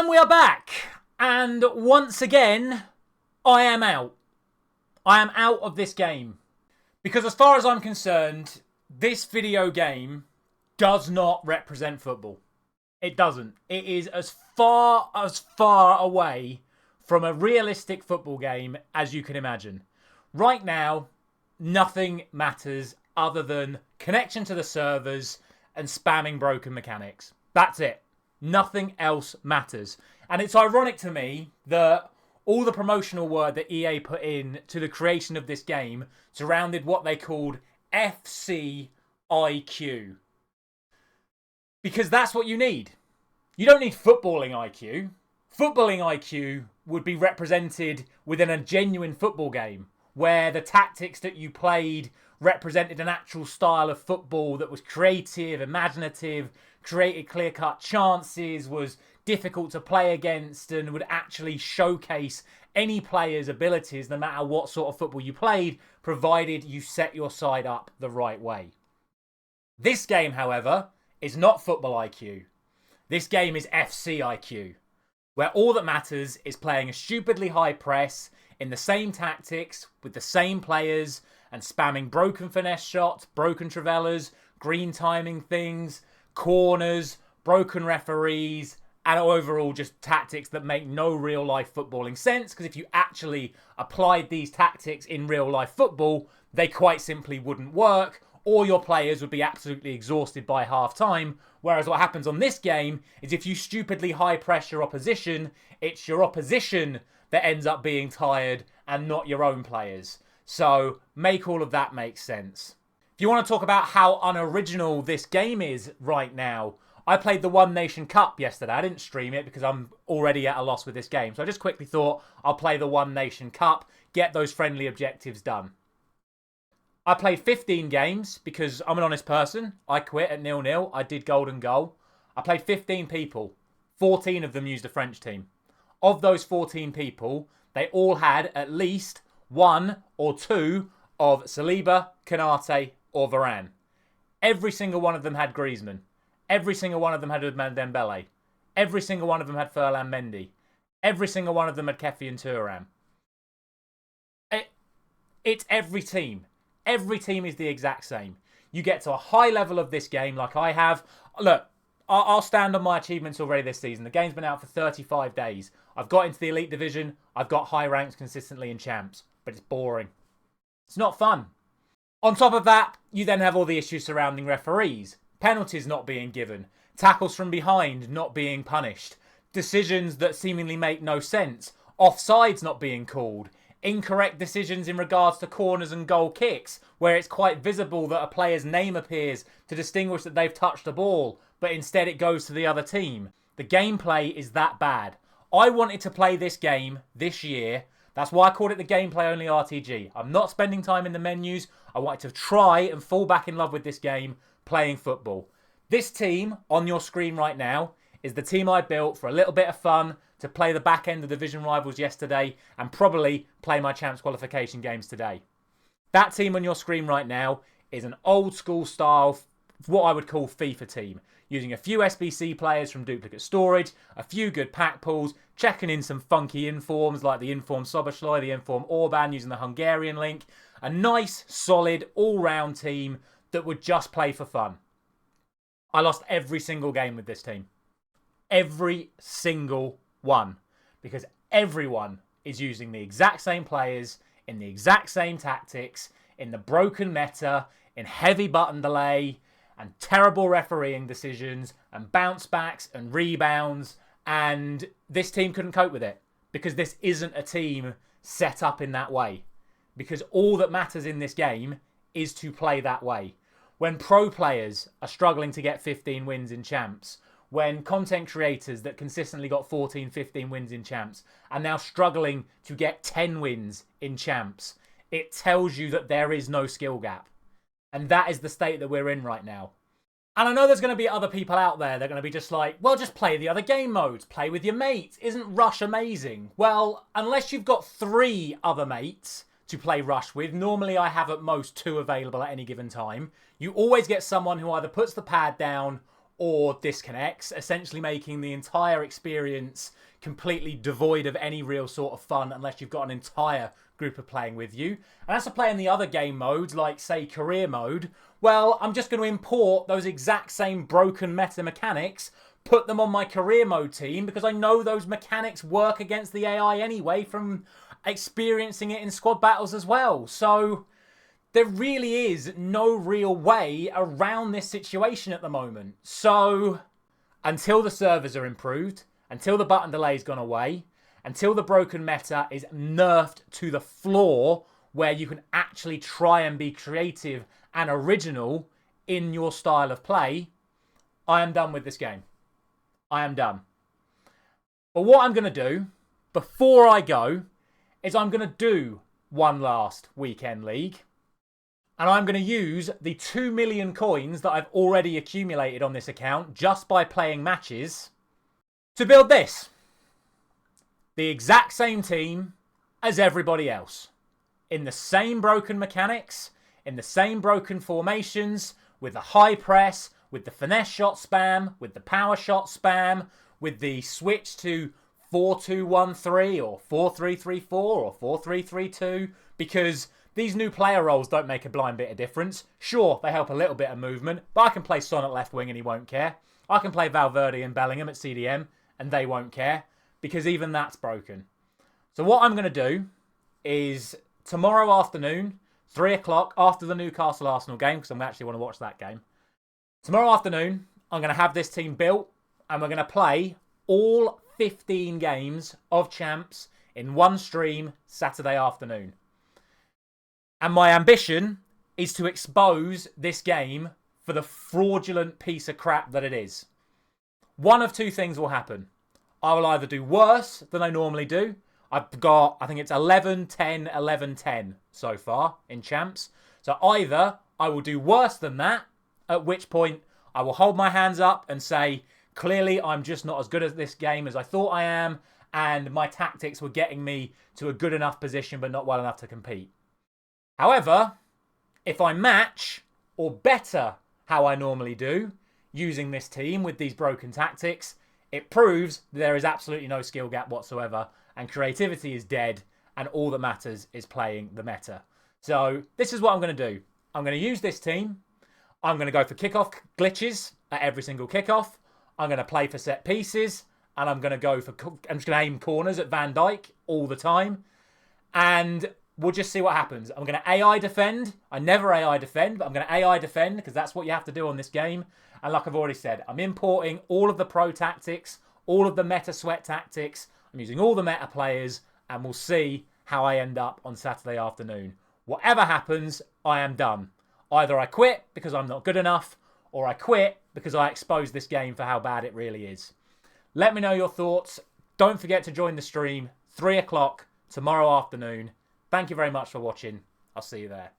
And we are back. And once again, I am out. I am out of this game. Because as far as I'm concerned, this video game does not represent football. It doesn't. It is as far away from a realistic football game as you can imagine. Right now, nothing matters other than connection to the servers and spamming broken mechanics. That's it. Nothing else matters. And it's ironic to me that all the promotional word that EA put in to the creation of this game surrounded what they called FC25. Because that's what you need. You don't need footballing IQ. Footballing IQ would be represented within a genuine football game where the tactics that you played represented an actual style of football that was creative, imaginative, created clear-cut chances, was difficult to play against, and would actually showcase any player's abilities no matter what sort of football you played, provided you set your side up the right way. This game, however, is not football IQ. This game is FC IQ, where all that matters is playing a stupidly high press in the same tactics with the same players and spamming broken finesse shots, broken travellas, green timing things, corners, broken referees, and overall just tactics that make no real life footballing sense, because if you actually applied these tactics in real life football, they quite simply wouldn't work, or your players would be absolutely exhausted by half time. Whereas what happens on this game is if you stupidly high press your opposition, it's your opposition that ends up being tired and not your own players. So make all of that make sense. If you want to talk about how unoriginal this game is right now, I played the One Nation Cup yesterday. I didn't stream it because I'm already at a loss with this game. So I just quickly thought I'll play the One Nation Cup, get those friendly objectives done. I played 15 games because I'm an honest person. I quit at 0-0. I did golden goal. I played 15 people. 14 of them used a French team. Of those 14 people, they all had at least one or two of Saliba, Konate or Varane. Every single one of them had Griezmann. Every single one of them had Ousmane Dembele. Every single one of them had Ferland Mendy. Every single one of them had Kefi and Thuram. It's every team. Every team is the exact same. You get to a high level of this game like I have. Look, I'll stand on my achievements already this season. The game's been out for 35 days. I've got into the Elite Division. I've got high ranks consistently in Champs. But it's boring. It's not fun. On top of that, you then have all the issues surrounding referees. Penalties not being given. Tackles from behind not being punished. Decisions that seemingly make no sense. Offsides not being called. Incorrect decisions in regards to corners and goal kicks, where it's quite visible that a player's name appears to distinguish that they've touched the ball, but instead it goes to the other team. The gameplay is that bad. I wanted to play this game this year. That's why I called it the gameplay only RTG. I'm not spending time in the menus. I wanted to try and fall back in love with this game, playing football. This team on your screen right now is the team I built for a little bit of fun, to play the back end of division rivals yesterday and probably play my Champs qualification games today. That team on your screen right now is an old school style, what I would call FIFA team, using a few SBC players from duplicate storage, a few good pack pulls, checking in some funky informs like the inform Soboslai, the inform Orban using the Hungarian link, a nice, solid, all-round team that would just play for fun. I lost every single game with this team. Every single one, because everyone is using the exact same players in the exact same tactics, in the broken meta, in heavy button delay and terrible refereeing decisions and bounce backs and rebounds, and this team couldn't cope with it because this isn't a team set up in that way, because all that matters in this game is to play that way. When pro players are struggling to get 15 wins in Champs, when content creators that consistently got 14, 15 wins in Champs are now struggling to get 10 wins in Champs, it tells you that there is no skill gap. And that is the state that we're in right now. And I know there's going to be other people out there that are going to be just like, well, just play the other game modes. Play with your mates. Isn't Rush amazing? Well, unless you've got 3 other mates to play Rush with, normally I have at most 2 available at any given time, you always get someone who either puts the pad down or disconnects, essentially making the entire experience completely devoid of any real sort of fun unless you've got an entire group of playing with you. And as for playing the other game modes, like, say, career mode, well, I'm just going to import those exact same broken meta mechanics, put them on my career mode team, because I know those mechanics work against the AI anyway from experiencing it in squad battles as well. So there really is no real way around this situation at the moment. So until the servers are improved, until the button delay's gone away, until the broken meta is nerfed to the floor where you can actually try and be creative and original in your style of play, I am done with this game. I am done. But what I'm going to do before I go is I'm going to do one last weekend league. And I'm going to use the 2 million coins that I've already accumulated on this account just by playing matches to build this. The exact same team as everybody else. In the same broken mechanics, in the same broken formations, with the high press, with the finesse shot spam, with the power shot spam, with the switch to 4-2-1-3 or 4-3-3-4 or 4-3-3-2, because these new player roles don't make a blind bit of difference. Sure, they help a little bit of movement, but I can play Son at left wing and he won't care. I can play Valverde and Bellingham at CDM and they won't care, because even that's broken. So what I'm going to do is tomorrow afternoon, 3 o'clock, after the Newcastle-Arsenal game, because I actually want to watch that game. Tomorrow afternoon, I'm going to have this team built and we're going to play all 15 games of Champs in one stream Saturday afternoon. And my ambition is to expose this game for the fraudulent piece of crap that it is. One of two things will happen. I will either do worse than I normally do. I've got, I think it's 11-10, 11-10 so far in Champs. So either I will do worse than that, at which point I will hold my hands up and say, clearly I'm just not as good at this game as I thought I am, and my tactics were getting me to a good enough position but not well enough to compete. However, if I match or better how I normally do, using this team with these broken tactics, it proves that there is absolutely no skill gap whatsoever and creativity is dead and all that matters is playing the meta. So this is what I'm going to do. I'm going to use this team. I'm going to go for kickoff glitches at every single kickoff. I'm going to play for set pieces and I'm just going to aim corners at Van Dijk all the time. And we'll just see what happens. I'm going to AI defend. I never AI defend, but I'm going to AI defend because that's what you have to do on this game. And like I've already said, I'm importing all of the pro tactics, all of the meta sweat tactics. I'm using all the meta players, and we'll see how I end up on Saturday afternoon. Whatever happens, I am done. Either I quit because I'm not good enough, or I quit because I expose this game for how bad it really is. Let me know your thoughts. Don't forget to join the stream, 3 o'clock tomorrow afternoon. Thank you very much for watching. I'll see you there.